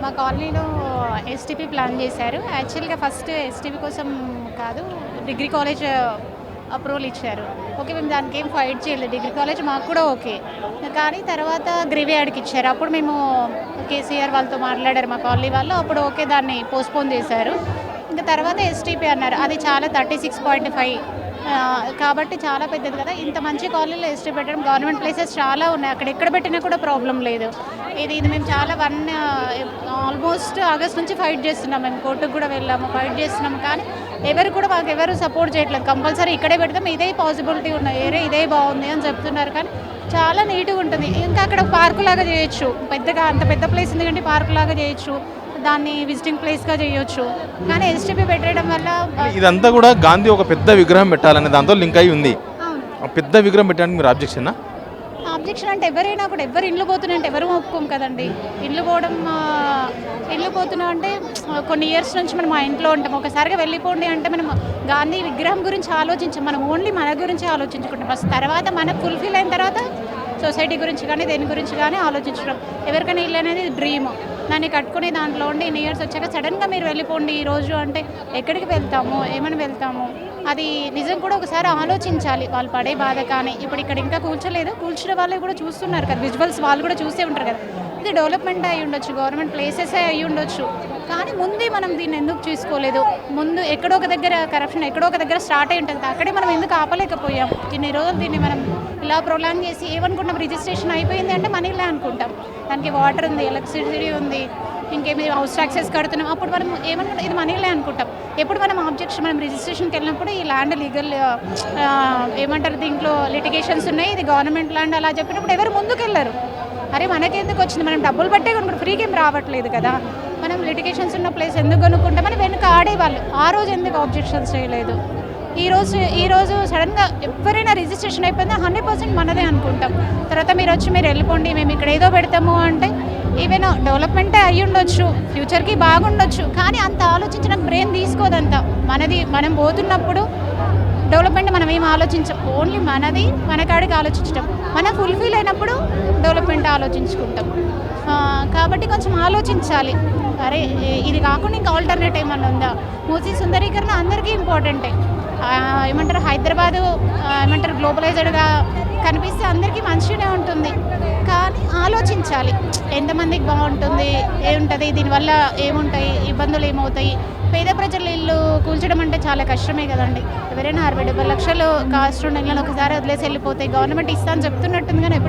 మా కాలనీలో STP plan చేశారు. యాక్చువల్‌గా ఫస్ట్ ఎస్టీపీ కోసం కాదు, డిగ్రీ కాలేజ్ అప్రూవల్ ఇచ్చారు. ఓకే. మేము దానికేం ఫైట్ చేయలేదు. డిగ్రీ కాలేజ్ మాకు కూడా ఓకే. కానీ తర్వాత గ్రేవ్ యార్డ్‌కి ఇచ్చారు. అప్పుడు మేము కేసీఆర్ వాళ్ళతో మాట్లాడారు మా కాలనీ వాళ్ళు. అప్పుడు ఓకే దాన్ని పోస్ట్‌పోన్ చేశారు. ఇంకా తర్వాత ఎస్టీపీ అన్నారు. అది చాలా 36.5 కాబట్టి చాలా పెద్దది కదా! ఇంత మంచి కాలనీలో ఎస్టీపీ పెట్టడం, గవర్నమెంట్ ప్లేసెస్ చాలా ఉన్నాయి. అక్కడ ఎక్కడ పెట్టినా కూడా ప్రాబ్లమ్ లేదు. ఇది మేము చాలా ఆల్మోస్ట్ ఆగస్ట్ నుంచి ఫైట్ చేస్తున్నాం. మేము కోర్టుకు కూడా వెళ్ళాము, ఫైట్ చేస్తున్నాము. కానీ ఎవరు కూడా మాకెవరు సపోర్ట్ చేయట్లేదు. కంపల్సరీ ఇక్కడే పెడతాం, ఇదే పాసిబిలిటీ ఉన్నాయి, ఇదే బాగుంది అని చెప్తున్నారు. కానీ చాలా నీట్‌గా ఉంటుంది. ఇంకా అక్కడ పార్కు లాగా చేయొచ్చు. పెద్దగా అంత పెద్ద ప్లేస్ ఉంది కంటే పార్కు లాగా చేయొచ్చు. దాన్ని విజిటింగ్ ప్లేస్‌గా చేయొచ్చు. కానీ ఎస్టీపీ పెట్టడం వల్ల ఇదంతా కూడా గాంధీ ఒక పెద్ద విగ్రహం పెట్టాలనే దాంతో లింక్ అయి ఉంది. అవును. ఆ పెద్ద విగ్రహం పెట్టడానికి మీరు ఆబ్జెక్షనా? ఆబ్జెక్షన్ అంటే ఎవరైనా కూడా ఎవరు ఇండ్లు పోతున్నాయంటే ఎవరు ఒప్పుకోం కదండి. ఇండ్లు పోవడం ఇండ్లు పోతున్నాం అంటే కొన్ని ఇయర్స్ నుంచి మనం మా ఇంట్లో ఉంటాం. ఒకసారిగా వెళ్ళిపోండి అంటే మనం గాంధీ విగ్రహం గురించి ఆలోచించాం. మనం ఓన్లీ మన గురించి ఆలోచించుకుంటాం ఫస్ట్. తర్వాత మనకు ఫుల్ఫిల్ అయిన తర్వాత సొసైటీ గురించి కానీ దేని గురించి కానీ ఆలోచించడం. ఎవరికైనా ఇల్లు అనేది డ్రీమ్. దాన్ని కట్టుకుని దాంట్లో ఉండి ఇన్ని ఇయర్స్ వచ్చాక సడన్గా మీరు వెళ్ళిపోండి ఈరోజు అంటే ఎక్కడికి వెళ్తాము, ఏమని వెళ్తాము? అది నిజం కూడా ఒకసారి ఆలోచించాలి. వాళ్ళు పడే బాధ కానీ ఇప్పుడు ఇక్కడ ఇంకా కూర్చోలేదు, కూర్చున్న వాళ్ళు కూడా చూస్తున్నారు కదా, విజువల్స్ వాళ్ళు కూడా చూసే ఉంటారు కదా. ఇది డెవలప్మెంట్ అయి ఉండొచ్చు, గవర్నమెంట్ ప్లేసెస్ అయి ఉండొచ్చు. కానీ ముందే మనం దీన్ని ఎందుకు చూసుకోలేదు? ముందు ఎక్కడో ఒక దగ్గర కరప్షన్ ఎక్కడో ఒక దగ్గర స్టార్ట్ అయి ఉంటుంది. అక్కడే మనం ఎందుకు ఆపలేకపోయాం? ఇన్ని రోజులు దీన్ని మనం ఇలా ప్రొలాంగ్ చేసి ఏమనుకుంటాం, రిజిస్ట్రేషన్ అయిపోయింది అంటే మనీలే అనుకుంటాం. దానికి వాటర్ ఉంది, ఎలక్ట్రిసిటీ ఉంది, ఇంకేమి హౌస్ ట్యాక్సెస్ కడుతున్నాం. అప్పుడు మనం ఏమనుకుంటాం, ఇది మనీలే అనుకుంటాం. ఎప్పుడు మనం ఆబ్జెక్షన్ మనం రిజిస్ట్రేషన్కి వెళ్ళినప్పుడు ఈ ల్యాండ్ లీగల్ ఏమంటారు, దీంట్లో లిటిగేషన్స్ ఉన్నాయి, ఇది గవర్నమెంట్ ల్యాండ్ అలా చెప్పినప్పుడు ఎవరు ముందుకు వెళ్ళరు. అరే మనకెందుకు వచ్చింది, మనం డబ్బులు పట్టే కొనుక్కుంటాం, ఫ్రీకి ఏం రావట్లేదు కదా. మనం లిటిగేషన్స్ ఉన్న ప్లేస్ ఎందుకు కొనుక్కుంటామని వెనుక ఆడేవాళ్ళు. ఆ రోజు ఎందుకు ఆబ్జెక్షన్స్ చేయలేదు? ఈరోజు సడన్గా ఎవరైనా రిజిస్ట్రేషన్ అయిపోయిందా 100% మనదే అనుకుంటాం. తర్వాత మీరు వెళ్ళిపోండి, మేము ఇక్కడ ఏదో పెడతాము అంటే ఈవెన్ డెవలప్మెంటే అయ్యి ఉండొచ్చు, ఫ్యూచర్కి బాగుండొచ్చు. కానీ అంత ఆలోచించడానికి బ్రెయిన్ తీసుకోదంతా. మనం పోతున్నప్పుడు డెవలప్మెంట్ మనం ఏం ఆలోచించం, ఓన్లీ మన కాడికి ఆలోచించటం. మనం ఫుల్ఫిల్ అయినప్పుడు డెవలప్మెంట్ ఆలోచించుకుంటాం. కాబట్టి కొంచెం ఆలోచించాలి. అరే ఇది కాకుండా ఇంకా ఆల్టర్నేట్ ఏమన్నా ఉందా? మూసీ సుందరీకరణ అందరికీ ఇంపార్టెంటే. ఏమంటారు, హైదరాబాదు ఏమంటారు గ్లోబలైజ్డ్గా కనిపిస్తే అందరికీ మంచిగానే ఉంటుంది. కానీ ఆలోచించాలి, ఎంతమందికి బాగుంటుంది, ఏముంటుంది, దీనివల్ల ఏముంటాయి, ఇబ్బందులు ఏమవుతాయి. పేద ప్రజల ఇల్లు కూల్చడం అంటే చాలా కష్టమే కదండి. ఎవరైనా 60-70 లక్షలు కాస్ట్ ఉన్న ఇళ్ళని ఒకసారి వదిలేసి వెళ్ళిపోతాయి. గవర్నమెంట్ ఇస్తా అని చెప్తున్నట్టుంది కానీ ఎప్పుడు